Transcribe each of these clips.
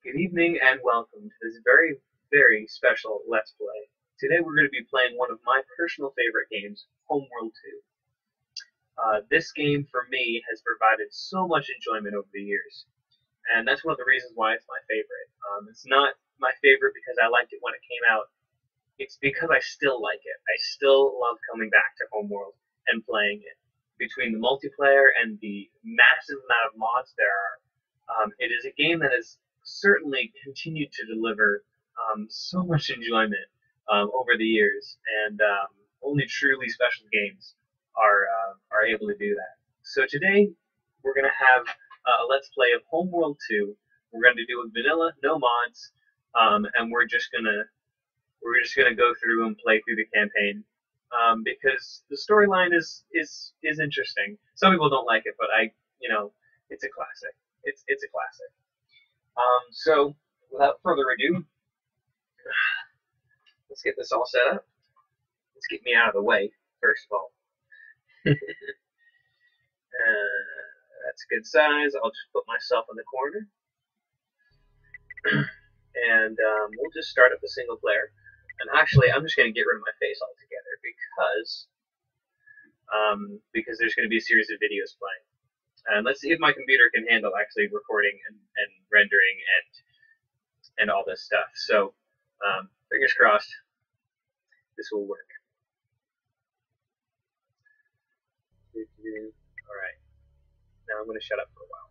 Good evening and welcome to this very, very special Let's Play. Today we're going to be playing one of my personal favorite games, Homeworld 2. This game, for me, has provided so much enjoyment over the years, and that's one of the reasons why it's my favorite. It's not my favorite because I liked it when it came out, it's because I still like it. I still love coming back to Homeworld and playing it. Between the multiplayer and the massive amount of mods there are, it is a game that has certainly continued to deliver so much enjoyment over the years, and only truly special games are able to do that. So today we're going to have a Let's Play of Homeworld 2. We're going to do it vanilla, no mods, and we're just gonna go through and play through the campaign because the storyline is interesting. Some people don't like it, but it's a classic. It's a classic. So without further ado, let's get this all set up. Let's get me out of the way first of all. That's a good size. I'll just put myself in the corner, and we'll just start up a single player. And actually, I'm just going to get rid of my face altogether because there's going to be a series of videos playing. And let's see if my computer can handle actually recording and rendering and all this stuff. So, fingers crossed, this will work. All right. Now I'm going to shut up for a while.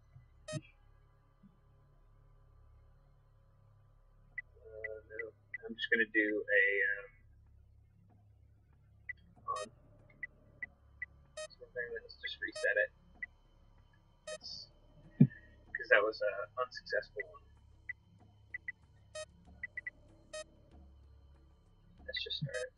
No, I'm just going to do a let's just reset it. Because that was an unsuccessful one. Let's just start it.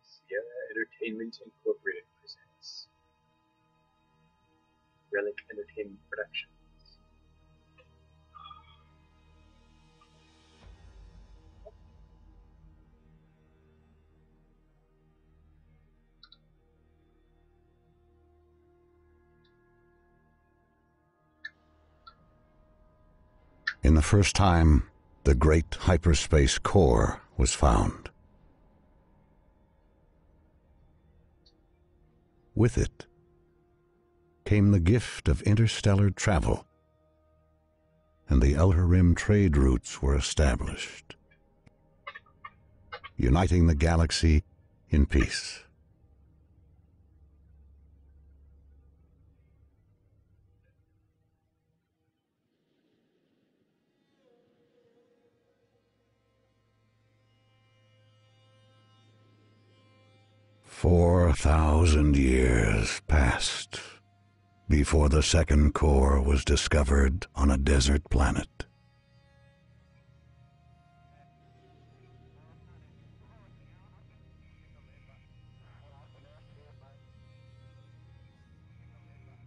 Sierra Entertainment Incorporated presents Relic Entertainment Productions. In the first time, the great hyperspace core was found. With it came the gift of interstellar travel, and the Outer Rim trade routes were established, uniting the galaxy in peace. "4,000 years passed before the second core was discovered on a desert planet.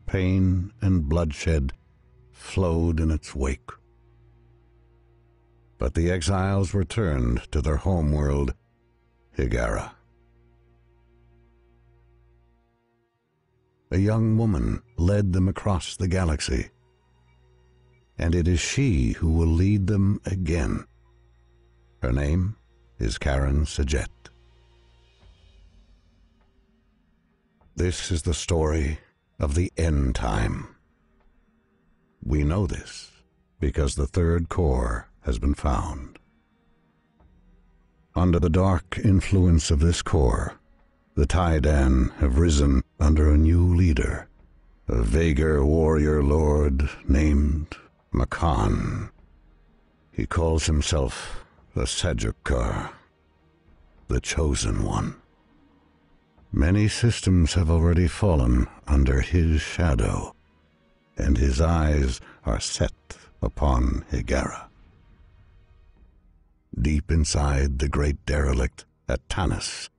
Pain and bloodshed flowed in its wake. But the exiles returned to their homeworld, Hiigara. A young woman led them across the galaxy, and it is she who will lead them again. Her name is Karen Sajet. This is the story of the end time. We know this because the third core has been found. Under the dark influence of this core, the Taiidan have risen under a new leader, a Vagar warrior lord named Makan. He calls himself the Sajukar, the Chosen One. Many systems have already fallen under his shadow, and his eyes are set upon Hiigara. Deep inside the great derelict at Tanis,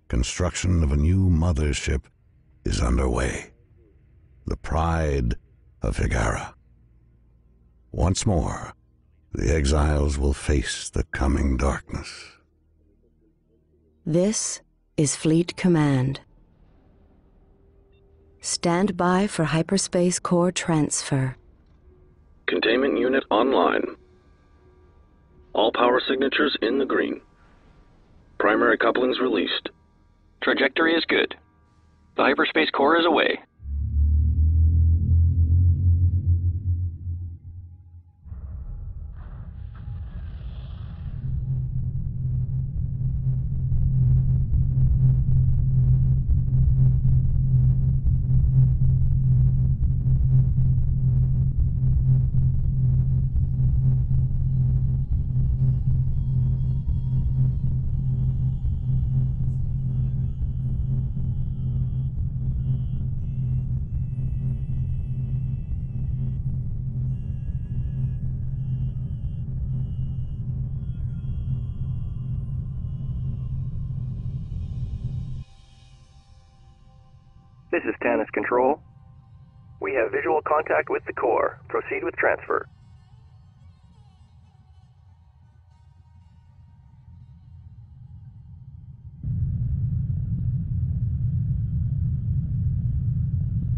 construction of a new mothership is underway, the pride of Hiigara. Once more, the exiles will face the coming darkness. This is Fleet Command. Stand by for hyperspace core transfer. Containment unit online. All power signatures in the green. Primary couplings released. Trajectory is good. The hyperspace core is away. This is Tannis Control. We have visual contact with the core. Proceed with transfer.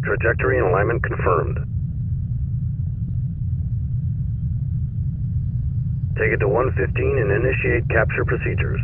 Trajectory and alignment confirmed. Take it to 115 and initiate capture procedures.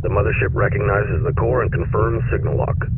The mothership recognizes the core and confirms signal lock.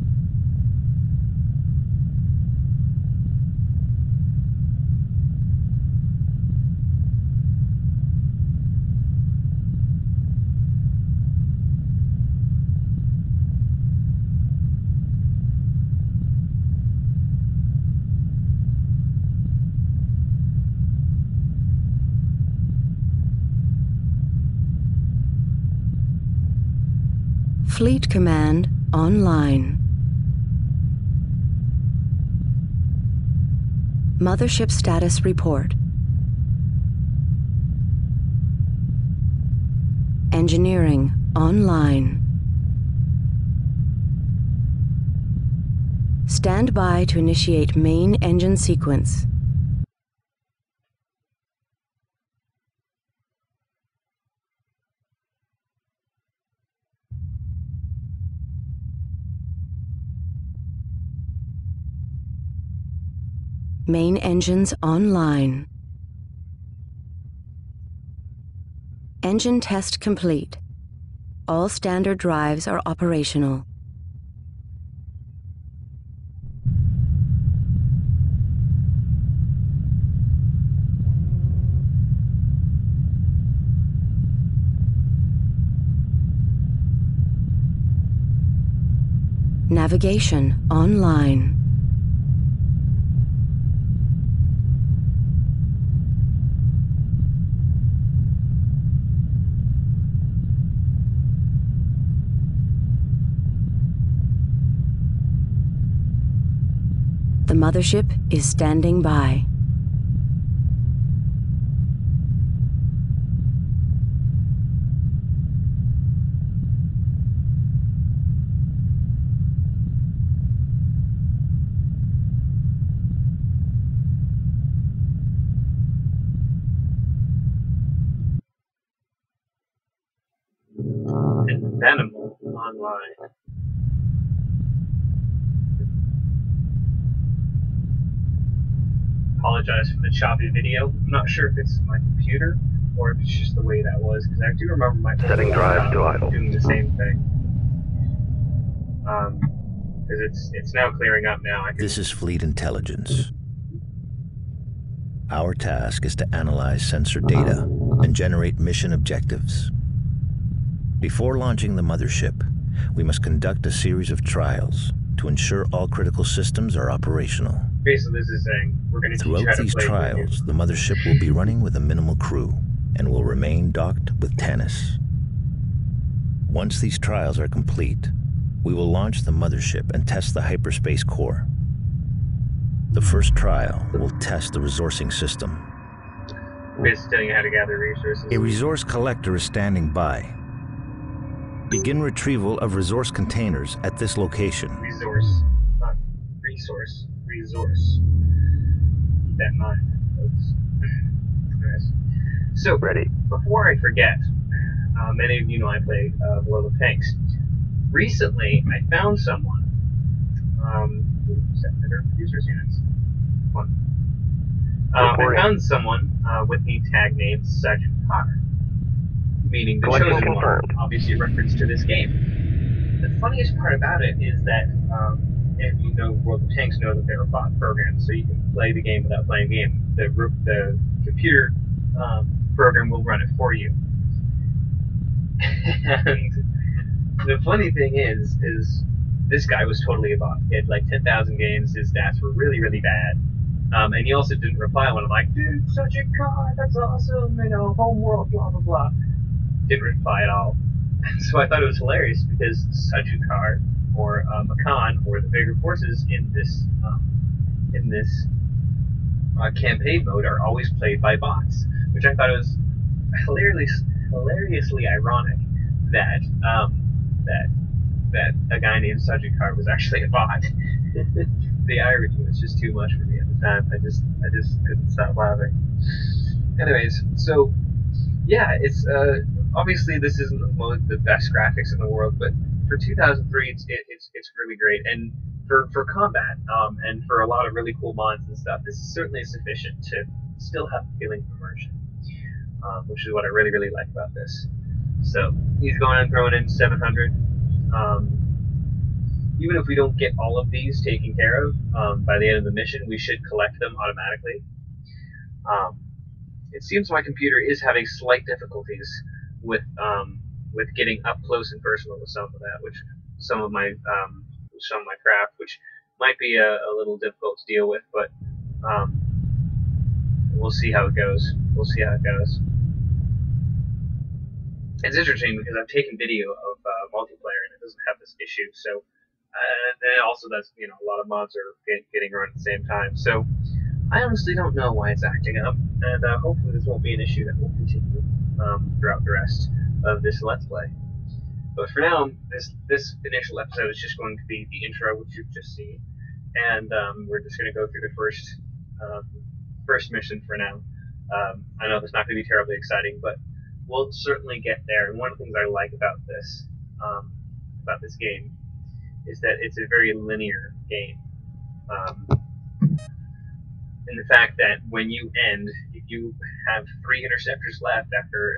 Fleet Command online. Mothership status report. Engineering online. Stand by to initiate main engine sequence. Main engines online. Engine test complete. All standard drives are operational. Navigation online. The mothership is standing by. Venimal online. Apologize for the choppy video. I'm not sure if it's my computer or if it's just the way that was, because I do remember my Setting drives to idle. doing the same thing. Because it's now clearing up now. This is Fleet Intelligence. Our task is to analyze sensor data and generate mission objectives. Before launching the mothership, we must conduct a series of trials to ensure all critical systems are operational. Basically, this is saying we're going to teach you how Throughout to these play trials, the mothership will be running with a minimal crew and will remain docked with Tanis. Once these trials are complete, we will launch the mothership and test the hyperspace core. The first trial will test the resourcing system. Basically telling you how to gather resources. A resource collector is standing by. Begin retrieval of resource containers at this location. Resource, not resource. Resource. Keep that in mind, folks. Anyways. So, Ready. before I forget, many of you know I play World of Tanks. Recently, I found someone. Users units. One. I found someone with the tag name Sergeant Connor, meaning the Collection chosen confirmed. one, obviously a reference to this game. The funniest part about it is that, if you know World of Tanks, know that they're a bot program, so you can play the game without playing the game. The computer program will run it for you. And the funny thing is this guy was totally a bot. He had like 10,000 games. His stats were really, really bad. And he also didn't reply when I'm like, dude, such a car, that's awesome, you know, Homeworld, blah, blah, blah. Didn't reply at all. So I thought it was hilarious because such a car, or Makan, or the bigger forces in this campaign mode are always played by bots, which I thought was hilariously ironic that that a guy named Sajikar was actually a bot. The irony was just too much for me at the time. I just couldn't stop laughing. Anyways, so yeah, it's obviously this isn't the best graphics in the world, but for 2003, it's really great, and for combat and for a lot of really cool mods and stuff, this is certainly sufficient to still have the feeling of immersion, which is what I really, really like about this. So he's going and throwing in 700. Even if we don't get all of these taken care of by the end of the mission, we should collect them automatically. It seems my computer is having slight difficulties with getting up close and personal with some of that, which some of my craft, which might be a little difficult to deal with, but we'll see how it goes. We'll see how it goes. It's interesting because I've taken video of multiplayer and it doesn't have this issue. So, and also that's, you know, a lot of mods are getting run at the same time. So, I honestly don't know why it's acting up, and hopefully this won't be an issue that will continue throughout the rest of this Let's Play. But for now, this initial episode is just going to be the intro, which you've just seen, and we're just going to go through the first mission for now. I know it's not going to be terribly exciting, but we'll certainly get there. And one of the things I like about this game is that it's a very linear game. And the fact that when you end, if you have 3 interceptors left after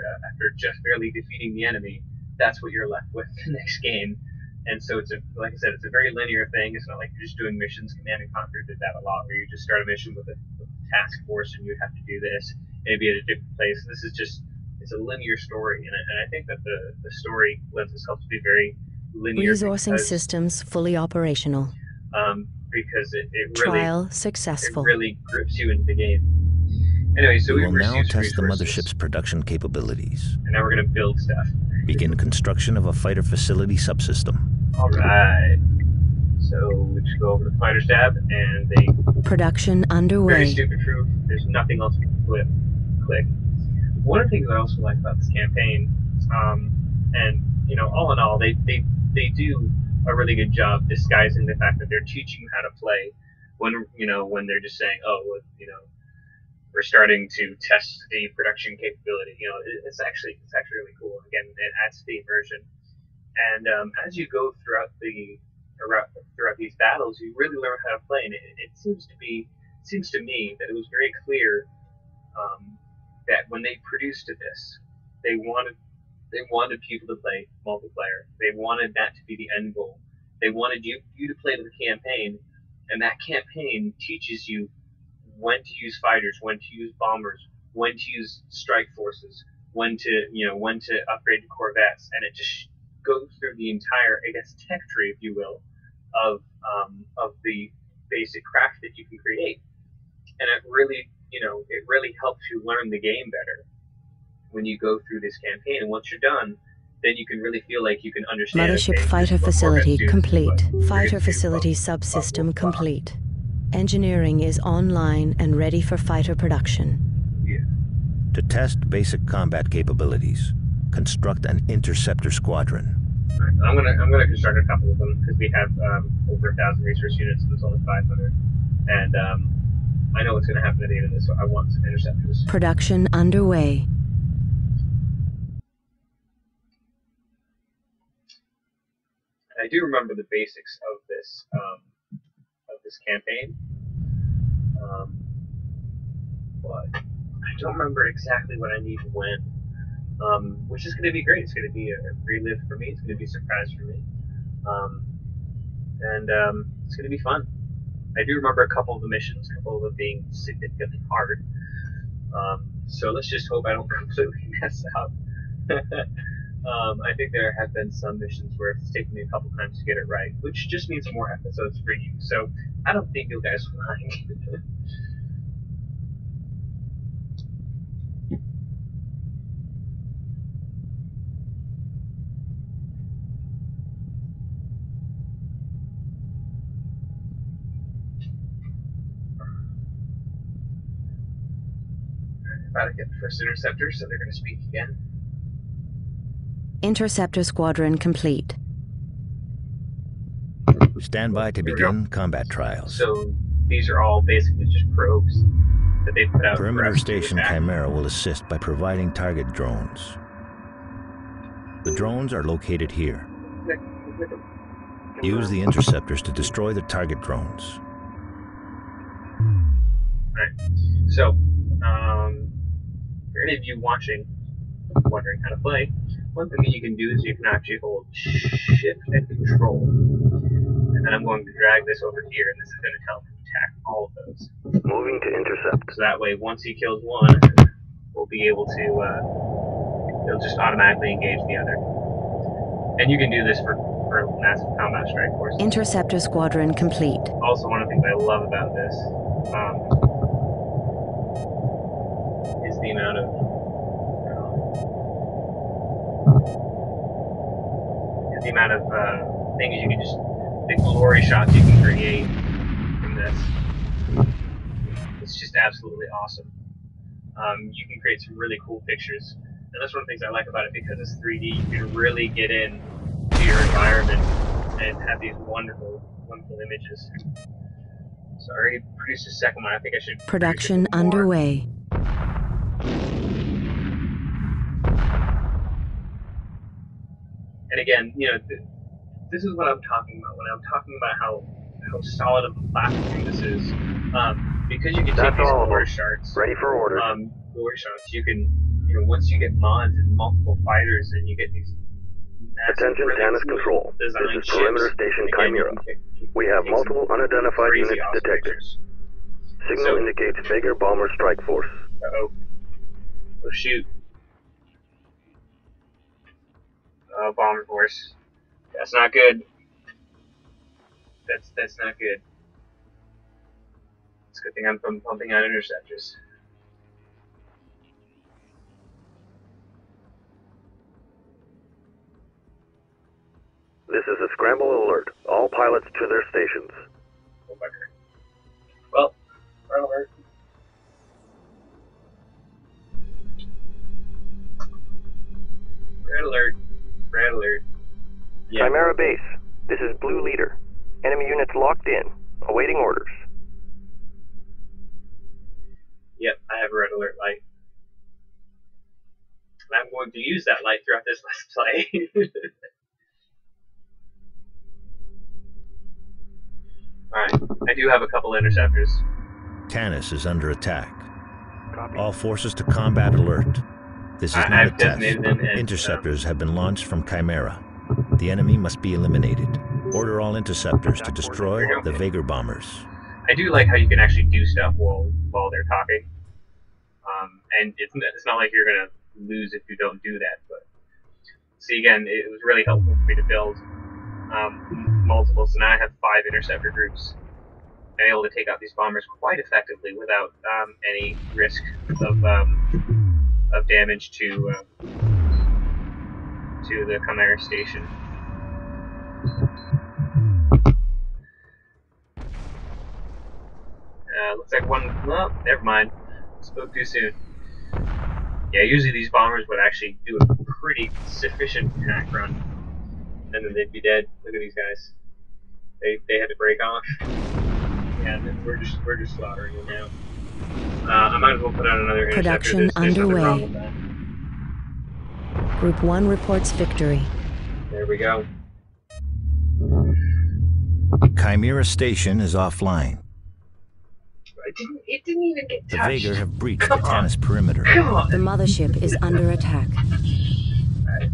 just barely defeating the enemy, that's what you're left with the next game. And so it's like I said, it's a very linear thing. It's not like you're just doing missions. Command and Conquer did that a lot, where you just start a mission with a task force and you have to do this, maybe at a different place. This is just, it's a linear story, and I think that the story lends itself to be very linear. Resourcing systems fully operational. Because it Trial successful. It really grips you into the game. Anyway, so we will now test the mothership's production capabilities. And now we're going to build stuff. Begin construction of a fighter facility subsystem. Alright. So we just go over to the fighter tab and they... Production underway. Very stupid proof. There's nothing else we can click. One of the things I also like about this campaign, and, you know, all in all, they do a really good job disguising the fact that they're teaching you how to play when they're just saying, oh, well, you know, we're starting to test the production capability. You know, it's actually really cool. Again, it adds to the immersion. And as you go throughout these battles, you really learn how to play. And it seems to me that it was very clear that when they produced this, they wanted people to play multiplayer. They wanted that to be the end goal. They wanted you to play the campaign, and that campaign teaches you when to use fighters, when to use bombers, when to use strike forces, when to upgrade to corvettes, and it just goes through the entire, I guess, tech tree, if you will, of the basic craft that you can create, and it really helps you learn the game better when you go through this campaign. And once you're done, then you can really feel like you can understand. Mothership Okay, fighter facility complete. Fighter facility blah, subsystem blah, blah. complete. Engineering is online and ready for fighter production. Yeah. To test basic combat capabilities, construct an interceptor squadron. I'm gonna construct a couple of them because we have over 1,000 resource units and there's only 500, and I know what's gonna happen at the end of this, so I want some interceptors. Production underway. I do remember the basics of this campaign, but I don't remember exactly what I need when. Which is going to be great. It's going to be a relive for me. It's going to be a surprise for me, and it's going to be fun. I do remember a couple of the missions, a couple of them being significantly hard. So let's just hope I don't completely mess up. I think there have been some missions where it's taken me a couple times to get it right, which just means more episodes for you. So I don't think you guys will mind. About to get the first interceptor, so they're going to speak again. Interceptor squadron complete. Stand by to begin combat trials. So these are all basically just probes that they put out. Perimeter Station Chimera will assist by providing target drones. The drones are located here. Use the interceptors to destroy the target drones. Right. So, for any of you watching, wondering how to play, one thing that you can do is you can actually hold Shift and Control. And then I'm going to drag this over here, and this is going to help attack all of those. Moving to intercept. So that way, once he kills one, we'll be able to, it'll just automatically engage the other. And you can do this for massive combat strike forces. Interceptor squadron complete. Also, one of the things I love about this is the amount of things you can just, the glory shots you can create from this. It's just absolutely awesome. You can create some really cool pictures, and that's one of the things I like about it, because it's 3D. You can really get in to your environment and have these wonderful, wonderful images. So I already produced a second one. I think I should. Production underway. And again, this is what I'm talking about when I'm talking about how solid of a platform this is. Because you can take these glory shards. Ready for order. Glory shots. You can, once you get mods and multiple fighters, and you get these massive, Attention, really Tannis cool Control. This design is Perimeter ships. Station Again, Chimera. We have multiple unidentified crazy units awesome detected. pictures. Signal indicates Vager Bomber Strike Force. Uh-oh. Oh, shoot. Oh, Bomber Force. That's not good. That's not good. It's a good thing I'm pumping out interceptors. This is a scramble alert. All pilots to their stations. Oh, bugger. Well, red alert. Red alert. Red alert. Yeah. Chimera Base. This is Blue Leader. Enemy units locked in. Awaiting orders. Yep, I have a red alert light. And I'm going to use that light throughout this let's play. Alright, I do have a couple interceptors. Tanis is under attack. Copy. All forces to combat alert. This is not a I've test. designated them as, Interceptors have been launched from Chimera. The enemy must be eliminated. Order all interceptors to destroy the Vager bombers. I do like how you can actually do stuff while they're talking. And it's not like you're going to lose if you don't do that. But see, again, it was really helpful for me to build multiple. So now I have 5 interceptor groups. I'm able to take out these bombers quite effectively without any risk of damage to the Chimera station. Looks like one. Well, never mind. Spoke too soon. Yeah, usually these bombers would actually do a pretty sufficient attack run, and then they'd be dead. Look at these guys. They had to break off. Yeah, we're just slaughtering them now. I might as well put out another interceptor. Production There's nothing underway. wrong with that. Group 1 reports victory. There we go. Chimera Station is offline. It didn't even get The touched. Vager have breached Come the on. Tanis perimeter. Come on. The mothership is under attack. Alright.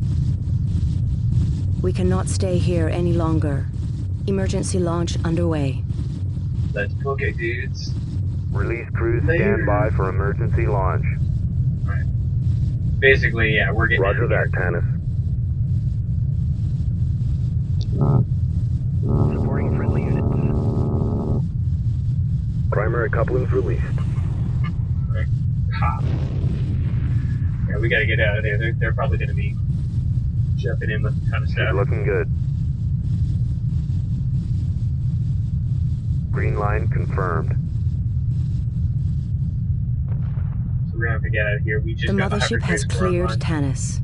We cannot stay here any longer. Emergency launch underway. Let's book it, dudes. Release crews Later. stand by for emergency launch. Alright. Basically, yeah, we're getting Roger that, Tanis. Supporting friendly units. Primary couplings released. Right. Ha. Yeah, we gotta get out of there. They're probably gonna be jumping in with a ton of She's stuff. looking good. Green line confirmed. So we're gonna have to get out of here. We just The got mothership has hyperspace cleared online. Tanis.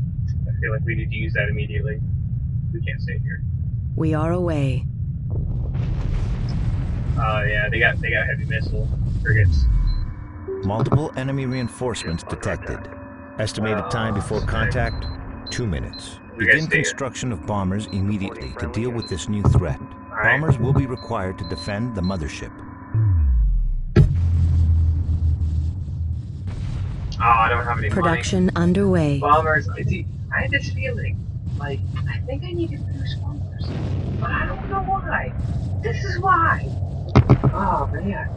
I feel like we need to use that immediately. We can't stay here. We are away. Yeah, they got heavy missile frigates. Multiple enemy reinforcements detected. Estimated time before contact, 2 minutes. We gotta Begin stay here. construction of bombers immediately to deal with this new threat. Alright. Bombers will be required to defend the mothership. Oh, I don't have any Production underway. money. Bombers. See, I had this feeling, like, I think I need to produce bombers. But I don't know why. This is why. Oh, man.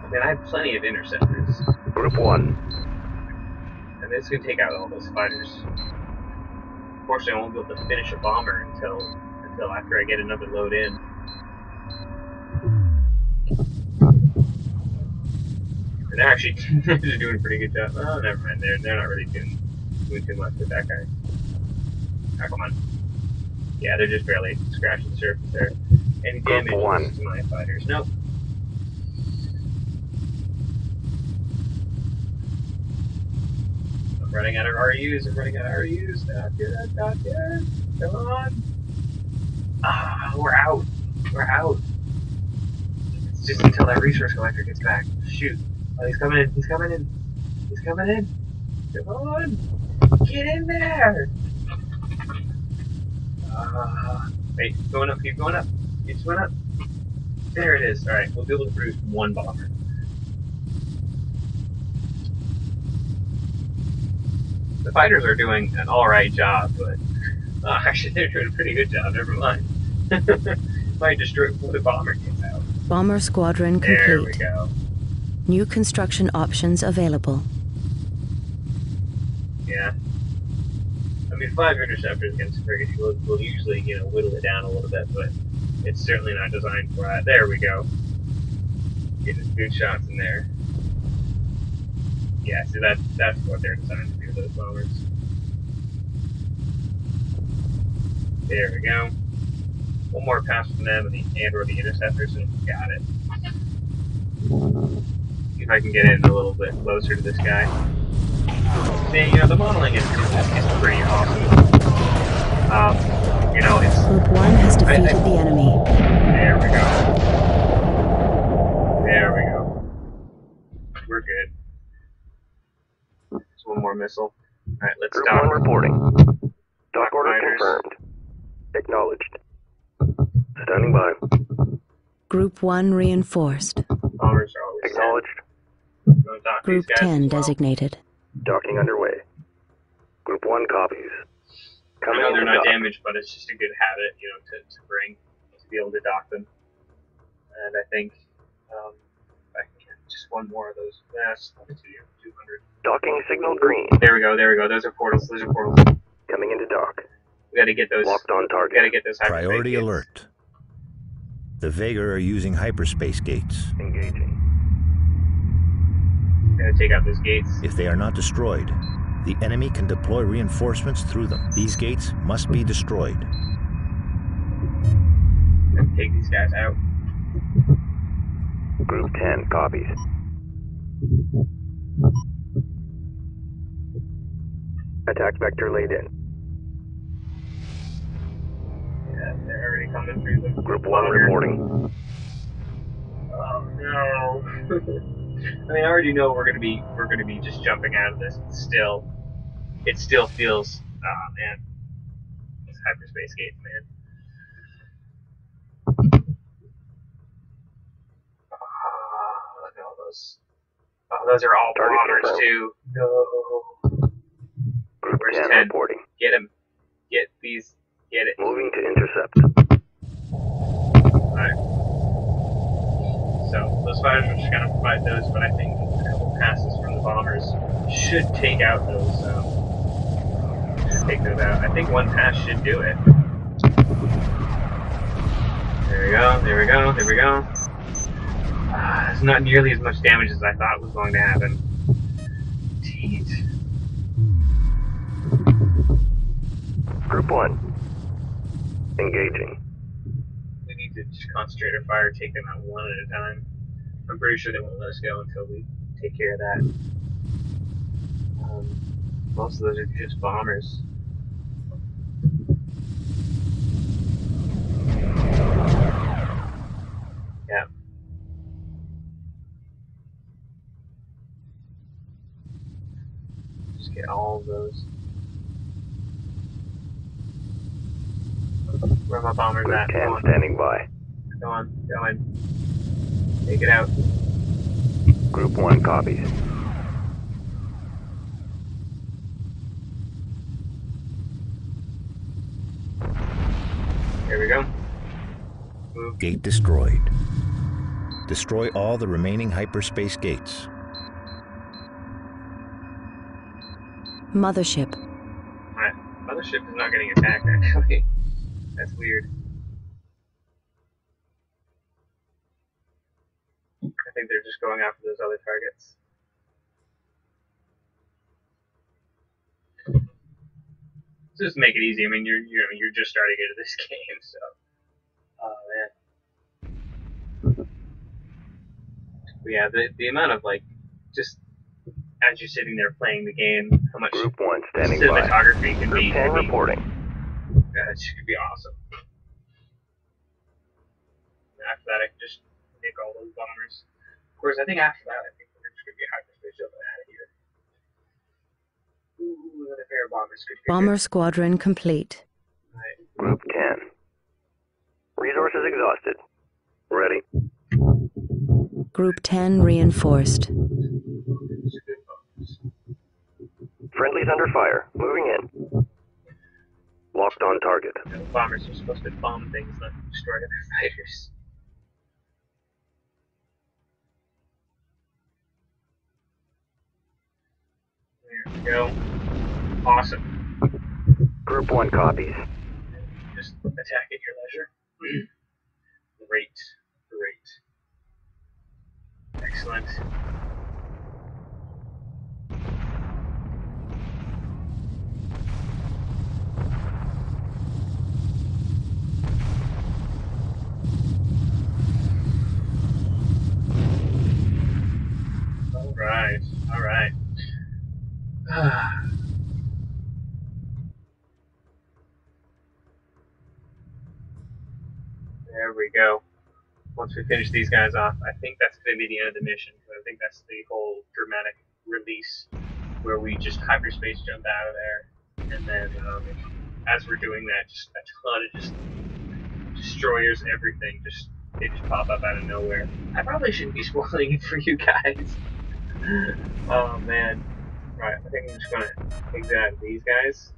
I mean, I have plenty of interceptors. Group 1. And this can take out all those fighters. Unfortunately, I won't be able to finish a bomber until after I get another load in. And they're actually they're doing a pretty good job. Oh, never mind. They're not really doing too much with that guy. Oh, come on. Yeah, they're just barely scratching the surface there. Any Group damage one. to my fighters? Nope. I'm running out of RUs. I'm running out of RUs. Not good. Not good. Come on. Ah, we're out. We're out. It's just until that resource collector gets back. Shoot. Oh, he's coming in. He's coming in. He's coming in. Come on. Get in there. Wait, keep going up. Keep going up. Keep going up. There it is. Alright, we'll be able to produce one bomber. The fighters are doing an alright job, but actually they're doing a pretty good job. Never mind. Might destroy before the bomber gets out. Bomber squadron There we complete. go. New construction options available. Yeah. I mean, 5 interceptors against frigates will usually, whittle it down a little bit, but it's certainly not designed for that. There we go. Getting good shots in there. Yeah, see, that's what they're designed to do, those bombers. There we go. One more pass from them and/or the interceptors, and got it. See if I can get in a little bit closer to this guy. See, the modeling is pretty awesome. It's... Group 1 has defeated the enemy. There we go. There we go. We're good. Just one more missile. Alright, let's Group stop. 1 reporting. Dock order Miners. confirmed. Acknowledged. Standing by. Group 1 reinforced. Bombers are always Acknowledged. sent. Gonna dock Group these guys 10 as well. designated. Docking underway. Group 1 copies. I Coming know they're into not dock. damaged, but it's just a good habit, you know, to bring, to be able to dock them. And I think, if I can get just one more of those, that's 200. Docking signal green. There we go, Those are portals, Coming into dock. We gotta get those, Locked on we target. gotta get those hyperspace Priority gates. alert. The Vega are using hyperspace gates. Engaging. Gotta take out those gates. If they are not destroyed, the enemy can deploy reinforcements through them. These gates must be destroyed. And take these guys out. Group 10 copies. Attack vector laid in. Yeah, they're already coming through the Group 1 reporting. Oh no. I mean, I already know we're gonna be just jumping out of this. It still feels, oh man, these hyperspace gates, man. Oh, look at all those. Oh, those are all Target bombers confirmed. too. No. Group Where's 10 10? reporting. Get him. Get these. Get it. Moving to intercept. Alright. So, those fighters are just gonna provide those, but I think a couple passes from the bombers should take out those, should take those out. I think one pass should do it. There we go, there we go, there we go. It's not nearly as much damage as I thought was going to happen. Jeez. Group 1. Engaging. We need to just concentrate our fire, take them out one at a time. I'm pretty sure they won't let us go until we take care of that. Most of those are just bombers. Yeah. Just get all of those. Where are my bombers Group at? 10 Come on. standing by. Go on, go in. Take it out. Group 1 copies. There we go. Move. Gate destroyed. Destroy all the remaining hyperspace gates. Mothership. Alright, mothership is not getting attacked actually. That's weird. I think they're just going after those other targets. Just make it easy. I mean, you're just starting into this game, so. Oh man. But yeah, the amount of like, just as you're sitting there playing the game, how much Group 1 standing by. cinematography can be. Group 10 reporting. That should be awesome. After that, I can just take all those bombers. Of course, I think after that, I think we're just going to be hyperspace jumping out of here. Ooh, another pair of bombers. Good, good, Bomber good. squadron complete. Right. Group 10. Resources exhausted. Ready. Group 10 reinforced. These are good bombers. Friendlies under fire. Moving in. Locked on target. You know, bombers are supposed to bomb things, not destroy other fighters. There we go. Awesome. Group 1 copies. Just attack at your leisure. Great. Great. Excellent. Alright, alright. There we go. Once we finish these guys off, I think that's going to be the end of the mission. I think that's the whole dramatic release where we just hyperspace jump out of there, and then as we're doing that, just a ton of just destroyers, everything. They just pop up out of nowhere. I probably shouldn't be spoiling it for you guys. Oh man. Right, I think I'm just gonna exit these guys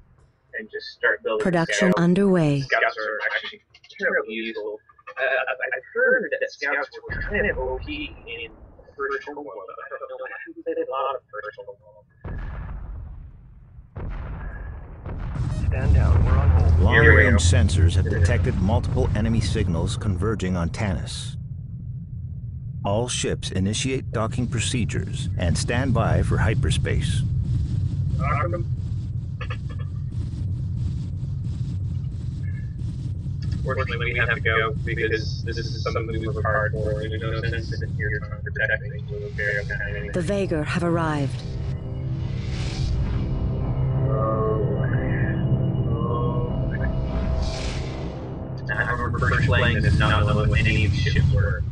and just start building Production scouts. underway. Scouts are actually terribly useful. I've heard that scouts were kind of OP in the first Homeworld, but I don't know. I haven't played a lot of first Homeworld. Stand down. We're on hold. Long-range sensors have detected multiple enemy signals converging on Tanis. All ships initiate docking procedures and stand by for hyperspace. Fortunately, we have to go because this is something we work hard for. There's no sense in here trying to protect things. The Vagar have arrived. I remember first playing this, not knowing what any of the ships were.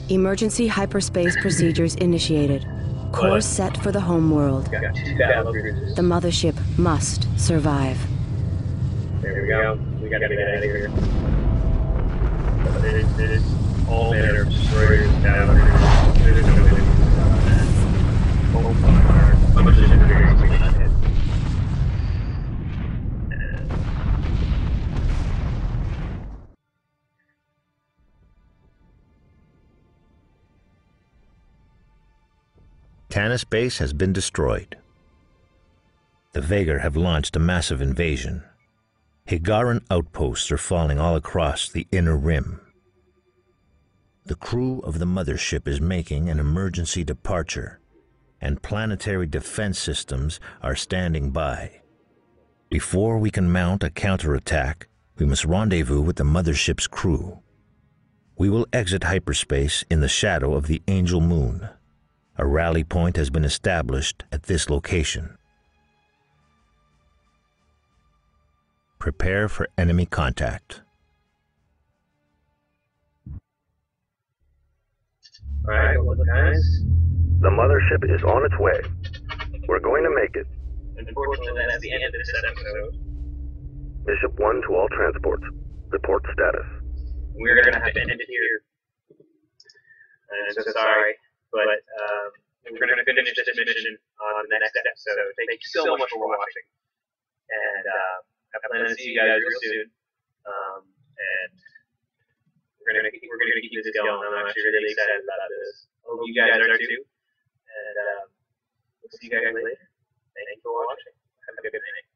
Emergency hyperspace procedures initiated. Course set for the Homeworld. Got 2 battle cruisers. The mothership must survive. There we go. We gotta get out of here. But it is all manner of destroyers, battlers. There's no way to stop that. Oh my god. A bunch of different variants we got hit. Tanis base has been destroyed. The Vagar have launched a massive invasion. Higaran outposts are falling all across the inner rim. The crew of the mothership is making an emergency departure, and planetary defense systems are standing by. Before we can mount a counterattack, we must rendezvous with the mothership's crew. We will exit hyperspace in the shadow of the Angel Moon. A rally point has been established at this location. Prepare for enemy contact. Alright, well guys. The mothership is on its way. We're going to make it. Unfortunately, that's the end of this episode. Bishop 1 to all transports. Report status. We're gonna have to end it here. I'm so sorry, but we're gonna finish this mission on the next episode. Thank you so much for watching, and I plan to see you guys real soon. And we're gonna keep this going. I'm actually really excited about this. Hope you guys are too. And we'll see you guys later. Thank you for watching. Have a good night.